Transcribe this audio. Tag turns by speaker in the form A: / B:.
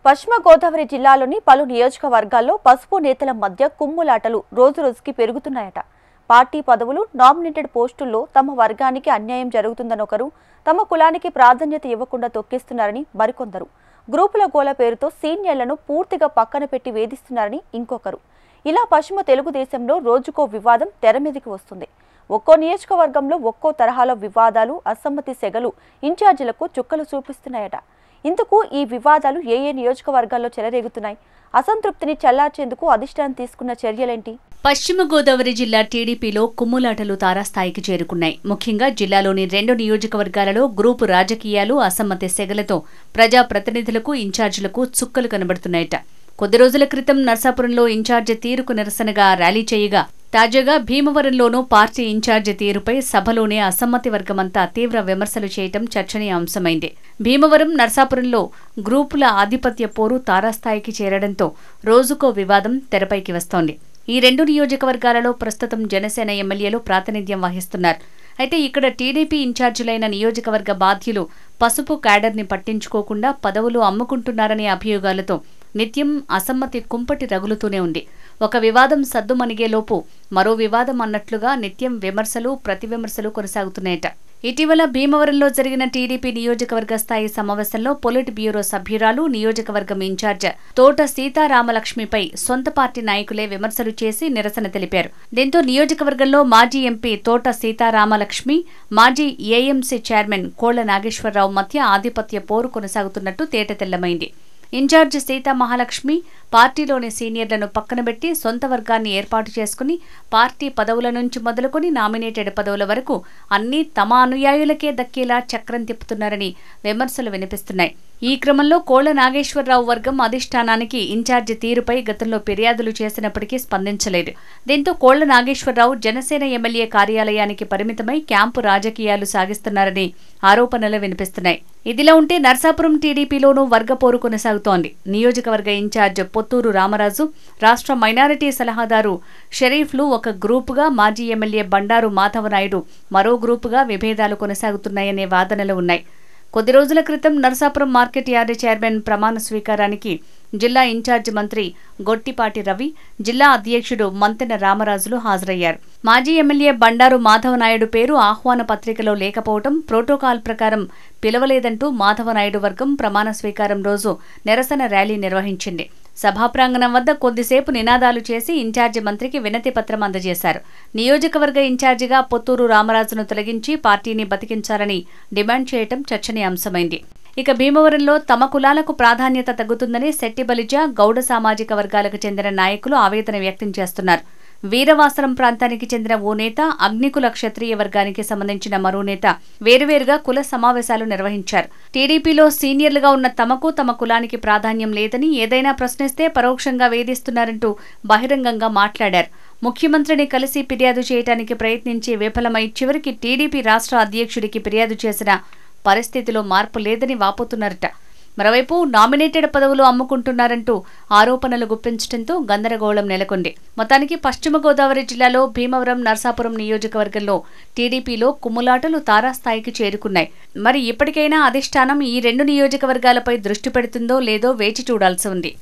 A: పశ్చిమ గోదావరి జిల్లాలోని పలు నియోజకవర్గాల్లో పసుపు నేతల మధ్య కుమ్ములాటలు రోజురోజుకి పెరుగుతున్నాయట. పార్టీ పదవులు, నామినేటెడ్ పోస్టుల్లో తమ వర్గానికి అన్యాయం జరుగుతుందనొకరు, తమ కులానికి ప్రాధాన్యత ఇవ్వకుండా తొక్కిస్తున్నారని మరికొందరు, గ్రూపుల గోల పేరుతో సీనియర్లను పూర్తిగా పక్కన పెట్టి వేధిస్తున్నారని ఇంకొకరు. ఇలా పశ్చిమ తెలుగుదేశంలో రోజుకో వివాదం తెరమీదికి వస్తుంది. ఒక్కో నియోజకవర్గంలో ఒక్కో తరహాలో వివాదాలు, అసమ్మతి సెగలు ఇన్ఛార్జీలకు చుక్కలు చూపిస్తున్నాయట. ఇందుకు ఈ వివాదాలు ఏ నియోజకవర్గాల్లో చెలరేగుతున్నాయి? అసంతృప్తిని చల్లార్చేందుకు అధిష్టానం తీసుకున్న చర్యలేంటి?
B: పశ్చిమ గోదావరి జిల్లా టీడీపీలో కుమ్ములాటలు తారాస్థాయికి చేరుకున్నాయి. ముఖ్యంగా జిల్లాలోని 2 నియోజకవర్గాలలో గ్రూపు రాజకీయాలు, అసమ్మతి సెగలతో ప్రజాప్రతినిధులకు, ఇన్ఛార్జీలకు చుక్కలు కనబడుతున్నాయట. కొద్ది రోజుల క్రితం నర్సాపురంలో ఇన్ఛార్జి తీరుకు నిరసనగా ర్యాలీ చేయగా, తాజాగా భీమవరంలోనూ పార్టీ ఇన్ఛార్జి తీరుపై సభలోనే అసమ్మతి వర్గమంతా తీవ్ర విమర్శలు చేయటం చర్చనీయాంశమైంది. భీమవరం, నర్సాపురంలో గ్రూపుల ఆధిపత్య పోరు తారాస్థాయికి చేరడంతో రోజుకో వివాదం తెరపైకి వస్తోంది. ఈ 2 నియోజకవర్గాలలో ప్రస్తుతం జనసేన ఎమ్మెల్యేలు ప్రాతినిధ్యం వహిస్తున్నారు. అయితే ఇక్కడ టీడీపీ ఇన్ఛార్జీలైన నియోజకవర్గ బాధ్యులు పసుపు క్యాడర్ని పట్టించుకోకుండా పదవులు అమ్ముకుంటున్నారనే అభియోగాలతో నిత్యం అసమ్మతి కుంపటి రగులుతూనే ఉంది. ఒక వివాదం సద్దుమణిగేలోపు మరో వివాదం అన్నట్లుగా నిత్యం విమర్శలు, ప్రతివిమర్శలు కొనసాగుతున్నాయట. ఇటీవల భీమవరంలో జరిగిన టీడీపీ నియోజకవర్గ స్థాయి సమావేశంలో పొలిట్ బ్యూరో సభ్యురాలు, నియోజకవర్గం ఇన్ఛార్జ్ తోట సీతారామలక్ష్మిపై సొంత పార్టీ నాయకులే విమర్శలు చేసి నిరసన తెలిపారు. దీంతో నియోజకవర్గంలో మాజీ ఎంపీ తోట సీతారామలక్ష్మి, మాజీ ఏఎంసీ చైర్మన్ కోళ్ల నాగేశ్వరరావు మధ్య ఆధిపత్య పోరు కొనసాగుతున్నట్టు తేటతెల్లమైంది. ఇన్ఛార్జ్ సీతామహాలక్ష్మి పార్టీలోని సీనియర్లను పక్కనబెట్టి సొంత వర్గాన్ని ఏర్పాటు చేసుకుని పార్టీ పదవుల నుంచి మొదలుకొని నామినేటెడ్ పదవుల వరకు అన్నీ తమ అనుయాయులకే దక్కేలా చక్రం తిప్పుతున్నారని విమర్శలు వినిపిస్తున్నాయి. ఈ క్రమంలో కోళ్ల నాగేశ్వరరావు వర్గం అధిష్టానానికి ఇన్ఛార్జి తీరుపై గతంలో ఫిర్యాదులు చేసినప్పటికీ స్పందించలేదు. దీంతో కోళ్ల నాగేశ్వరరావు జనసేన ఎమ్మెల్యే కార్యాలయానికి పరిమితమై క్యాంపు రాజకీయాలు సాగిస్తున్నారని ఆరోపణలు వినిపిస్తున్నాయి. ఇదిలా ఉంటే నర్సాపురం టీడీపీలోనూ వర్గపోరు కొనసాగుతోంది. నియోజకవర్గ ఇన్ఛార్జ్ పొత్తూరు రామరాజు, రాష్ట్ర మైనారిటీ సలహాదారు షరీఫ్లు ఒక గ్రూపుగా, మాజీ ఎమ్మెల్యే బండారు మాధవనాయుడు మరో గ్రూపుగా విభేదాలు కొనసాగుతున్నాయనే వాదనలు ఉన్నాయి. కొద్ది రోజుల క్రితం నర్సాపురం మార్కెట్ యార్డు చైర్మన్ ప్రమాణ స్వీకారానికి జిల్లా ఇన్ఛార్జ్ మంత్రి గొట్టిపాటి రవి, జిల్లా అధ్యక్షుడు మంతెన రామరాజులు హాజరయ్యారు. మాజీ ఎమ్మెల్యే బండారు మాధవనాయుడు పేరు ఆహ్వాన పత్రికలో లేకపోవడం, ప్రోటోకాల్ ప్రకారం పిలవలేదంటూ మాధవనాయుడు వర్గం ప్రమాణ స్వీకారం రోజు నిరసన ర్యాలీ నిర్వహించింది. సభా ప్రాంగణం వద్ద కొద్దిసేపు నినాదాలు చేసి ఇన్ఛార్జి మంత్రికి వినతి పత్రం అందజేశారు. నియోజకవర్గ ఇన్ఛార్జిగా పొత్తూరు రామరాజును తొలగించి పార్టీని బతికించాలని డిమాండ్ చేయటం చర్చనీయాంశమైంది. ఇక భీమవరంలో తమ కులాలకు ప్రాధాన్యత తగ్గుతుందని శెట్టిబలిజ, గౌడ సామాజిక వర్గాలకు చెందిన నాయకులు ఆవేదన వ్యక్తం చేస్తున్నారు. వీరవాసరం ప్రాంతానికి చెందిన ఓ నేత, అగ్నికుల క్షత్రియ వర్గానికి సంబంధించిన మరో నేత వేరువేరుగా కుల సమావేశాలు నిర్వహించారు. టీడీపీలో సీనియర్లుగా ఉన్న తమకు, తమ కులానికి ప్రాధాన్యం లేదని, ఏదైనా ప్రశ్నిస్తే పరోక్షంగా వేధిస్తున్నారంటూ బహిరంగంగా మాట్లాడారు. ముఖ్యమంత్రిని కలిసి ఫిర్యాదు చేయడానికి ప్రయత్నించి విఫలమై చివరికి టీడీపీ రాష్ట్ర అధ్యక్షుడికి ఫిర్యాదు చేసిన పరిస్థితిలో మార్పు లేదని వాపోతున్నారట. మరోవైపు నామినేటెడ్ పదవులు అమ్ముకుంటున్నారంటూ ఆరోపణలు గుప్పించడంతో గందరగోళం నెలకొంది. మొత్తానికి పశ్చిమ గోదావరి జిల్లాలో భీమవరం, నర్సాపురం నియోజకవర్గంలో టీడీపీలో కుమ్ములాటలు తారాస్థాయికి చేరుకున్నాయి. మరి ఇప్పటికైనా అధిష్టానం ఈ 2 నియోజకవర్గాలపై దృష్టి పెడుతుందో లేదో వేచి చూడాల్సి ఉంది.